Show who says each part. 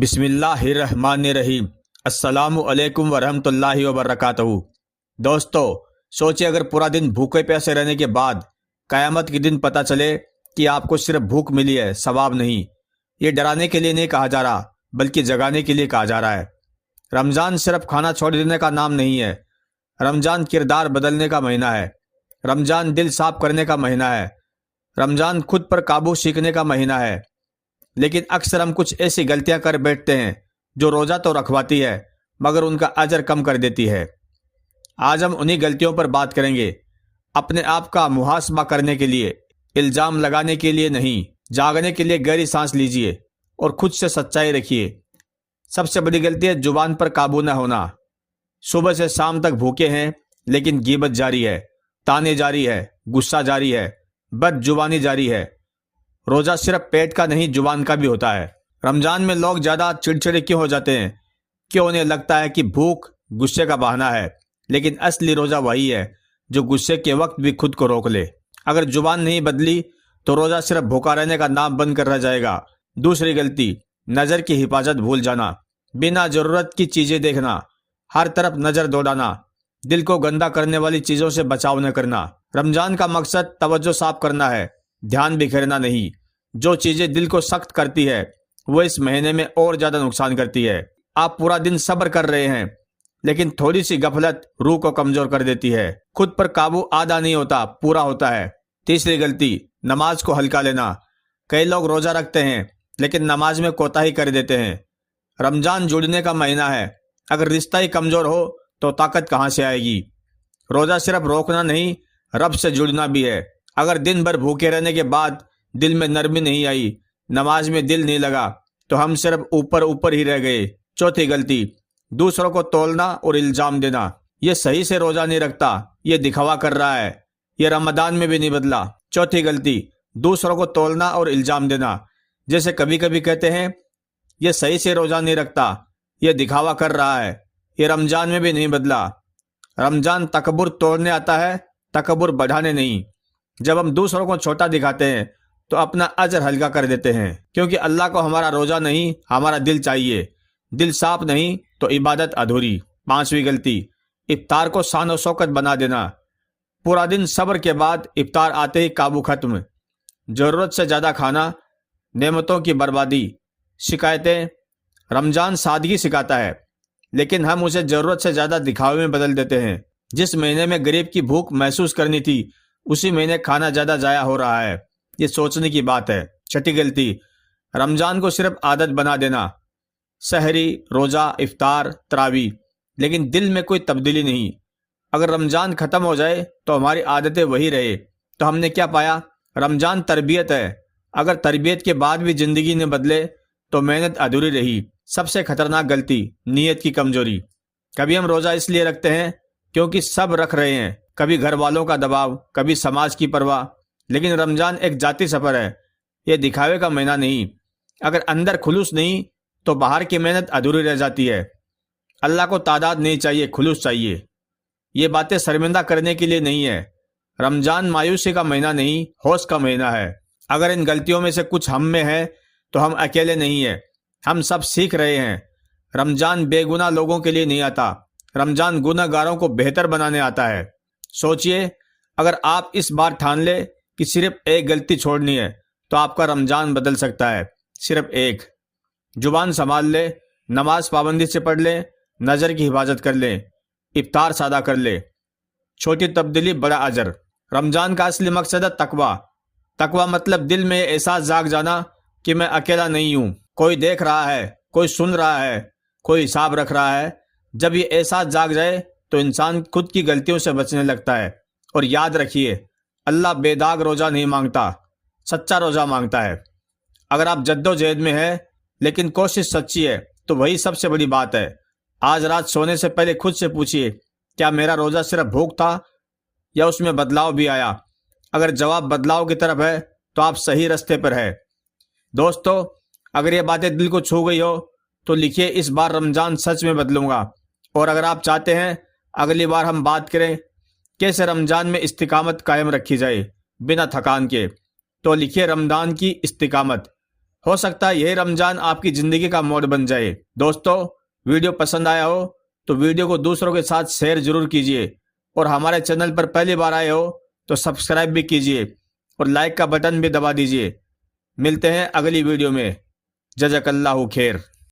Speaker 1: بسم اللہ الرحمن الرحیم۔ السلام علیکم ورحمۃ اللہ وبرکاتہ۔ دوستو، سوچے اگر پورا دن بھوکے پیاسے رہنے کے بعد قیامت کے دن پتہ چلے کہ آپ کو صرف بھوک ملی ہے، ثواب نہیں۔ یہ ڈرانے کے لیے نہیں کہا جا رہا بلکہ جگانے کے لیے کہا جا رہا ہے۔ رمضان صرف کھانا چھوڑ دینے کا نام نہیں ہے، رمضان کردار بدلنے کا مہینہ ہے، رمضان دل صاف کرنے کا مہینہ ہے، رمضان خود پر قابو سیکھنے کا مہینہ ہے۔ لیکن اکثر ہم کچھ ایسی غلطیاں کر بیٹھتے ہیں جو روزہ تو رکھواتی ہے مگر ان کا اجر کم کر دیتی ہے۔ آج ہم انہی غلطیوں پر بات کریں گے، اپنے آپ کا محاسبہ کرنے کے لیے، الزام لگانے کے لیے نہیں۔ جاگنے کے لیے گہری سانس لیجئے اور خود سے سچائی رکھیے۔ سب سے بڑی غلطی ہے زبان پر قابو نہ ہونا۔ صبح سے شام تک بھوکے ہیں لیکن غیبت جاری ہے، تانے جاری ہے، غصہ جاری ہے، بد زبانی جاری ہے۔ روزہ صرف پیٹ کا نہیں، زبان کا بھی ہوتا ہے۔ رمضان میں لوگ زیادہ چڑچڑے کیوں ہو جاتے ہیں؟ کیوں انہیں لگتا ہے کہ بھوک غصے کا بہانہ ہے، لیکن اصلی روزہ وہی ہے جو غصے کے وقت بھی خود کو روک لے۔ اگر زبان نہیں بدلی تو روزہ صرف بھوکا رہنے کا نام بن کر رہ جائے گا۔ دوسری غلطی، نظر کی حفاظت بھول جانا۔ بنا ضرورت کی چیزیں دیکھنا، ہر طرف نظر دوڑانا، دل کو گندا کرنے والی چیزوں سے بچاؤ نہ کرنا۔ رمضان کا مقصد توجہ صاف کرنا ہے، دھیان بکھیرنا نہیں۔ جو چیزیں دل کو سخت کرتی ہے وہ اس مہینے میں اور زیادہ نقصان کرتی ہے۔ آپ پورا دن صبر کر رہے ہیں لیکن تھوڑی سی غفلت روح کو کمزور کر دیتی ہے۔ خود پر قابو آدھا نہیں ہوتا، پورا ہوتا ہے۔ تیسری غلطی، نماز کو ہلکا لینا۔ کئی لوگ روزہ رکھتے ہیں لیکن نماز میں کوتاہی کر دیتے ہیں۔ رمضان جڑنے کا مہینہ ہے، اگر رشتہ ہی کمزور ہو تو طاقت کہاں سے آئے گی؟ روزہ صرف روکنا نہیں، رب سے جڑنا بھی ہے۔ اگر دن بھر بھوکے رہنے کے بعد دل میں نرمی نہیں آئی، نماز میں دل نہیں لگا تو ہم صرف اوپر ہی رہ گئے۔ چوتھی غلطی، دوسروں کو تولنا اور الزام دینا۔ یہ صحیح سے روزہ نہیں رکھتا، یہ دکھاوا کر رہا ہے، یہ رمضان میں بھی نہیں بدلا۔ چوتھی غلطی، دوسروں کو تولنا اور الزام دینا۔ جیسے کبھی کبھی کہتے ہیں یہ صحیح سے روزہ نہیں رکھتا، یہ دکھاوا کر رہا ہے، یہ رمضان میں بھی نہیں بدلا۔ رمضان تکبر توڑنے آتا ہے، تکبر بڑھانے نہیں۔ جب ہم دوسروں کو چھوٹا دکھاتے ہیں تو اپنا اجر ہلکا کر دیتے ہیں، کیونکہ اللہ کو ہمارا روزہ نہیں، ہمارا دل چاہیے۔ دل صاف نہیں تو عبادت ادھوری۔ پانچویں غلطی، افطار کو شان و شوکت بنا دینا۔ پورا دن صبر کے بعد افطار آتے ہی قابو ختم۔ ضرورت سے زیادہ کھانا، نعمتوں کی بربادی، شکایتیں۔ رمضان سادگی سکھاتا ہے لیکن ہم اسے ضرورت سے زیادہ دکھاوے میں بدل دیتے ہیں۔ جس مہینے میں غریب کی بھوک محسوس کرنی تھی اسی مہینے کھانا زیادہ ضائع ہو رہا ہے۔ یہ سوچنے کی بات ہے۔ چھٹی غلطی، رمضان کو صرف عادت بنا دینا، سحری، روزہ، افطار، تراویح، لیکن دل میں کوئی تبدیلی نہیں۔ اگر رمضان ختم ہو جائے تو ہماری عادتیں وہی رہے تو ہم نے کیا پایا؟ رمضان تربیت ہے، اگر تربیت کے بعد بھی زندگی نہ بدلے تو محنت ادھوری رہی۔ سب سے خطرناک غلطی، نیت کی کمزوری۔ کبھی ہم روزہ اس لیے رکھتے ہیں کیونکہ سب رکھ رہے ہیں، کبھی گھر والوں کا دباؤ، کبھی سماج کی پرواہ، لیکن رمضان ایک ذاتی سفر ہے، یہ دکھاوے کا مہینہ نہیں۔ اگر اندر خلوص نہیں تو باہر کی محنت ادھوری رہ جاتی ہے۔ اللہ کو تعداد نہیں چاہیے، خلوص چاہیے۔ یہ باتیں شرمندہ کرنے کے لیے نہیں ہے۔ رمضان مایوسی کا مہینہ نہیں، حوص کا مہینہ ہے۔ اگر ان غلطیوں میں سے کچھ ہم میں ہے تو ہم اکیلے نہیں ہیں، ہم سب سیکھ رہے ہیں۔ رمضان بے گناہ لوگوں کے لیے نہیں آتا، رمضان گناہ گاروں کو بہتر بنانے آتا ہے۔ سوچئے، اگر آپ اس بار ٹھان لے کہ صرف ایک غلطی چھوڑنی ہے تو آپ کا رمضان بدل سکتا ہے، صرف ایک۔ زبان سنبھال لے، نماز پابندی سے پڑھ لے، نظر کی حفاظت کر لے، افطار سادہ کر لے۔ چھوٹی تبدیلی بڑا اجر۔ رمضان کا اصلی مقصد ہے تقویٰ۔ تقویٰ مطلب دل میں یہ احساس جاگ جانا کہ میں اکیلا نہیں ہوں، کوئی دیکھ رہا ہے، کوئی سن رہا ہے، کوئی حساب رکھ رہا ہے۔ جب یہ احساس جاگ جائے تو انسان خود کی غلطیوں سے بچنے لگتا ہے۔ اور یاد رکھیے، اللہ بے داغ روزہ نہیں مانگتا، سچا روزہ مانگتا ہے۔ اگر آپ جد و جہد میں ہیں لیکن کوشش سچی ہے تو وہی سب سے بڑی بات ہے۔ آج رات سونے سے پہلے خود سے پوچھئے، کیا میرا روزہ صرف بھوک تھا یا اس میں بدلاؤ بھی آیا؟ اگر جواب بدلاؤ کی طرف ہے تو آپ صحیح رستے پر ہے۔ دوستو، اگر یہ باتیں دل کو چھو گئی ہو تو لکھیے، اس بار رمضان سچ میں بدلوں گا۔ اور اگر آپ چاہتے ہیں اگلی بار ہم بات کریں کیسے رمضان میں استقامت قائم رکھی جائے بنا تھکان کے، تو لکھیے رمضان کی استقامت۔ ہو سکتا ہے یہی رمضان آپ کی زندگی کا موڑ بن جائے۔ دوستو، ویڈیو پسند آیا ہو تو ویڈیو کو دوسروں کے ساتھ شیئر ضرور کیجیے، اور ہمارے چینل پر پہلی بار آئے ہو تو سبسکرائب بھی کیجیے اور لائک کا بٹن بھی دبا دیجیے۔ ملتے ہیں اگلی ویڈیو میں۔ جزاک اللہ خیر۔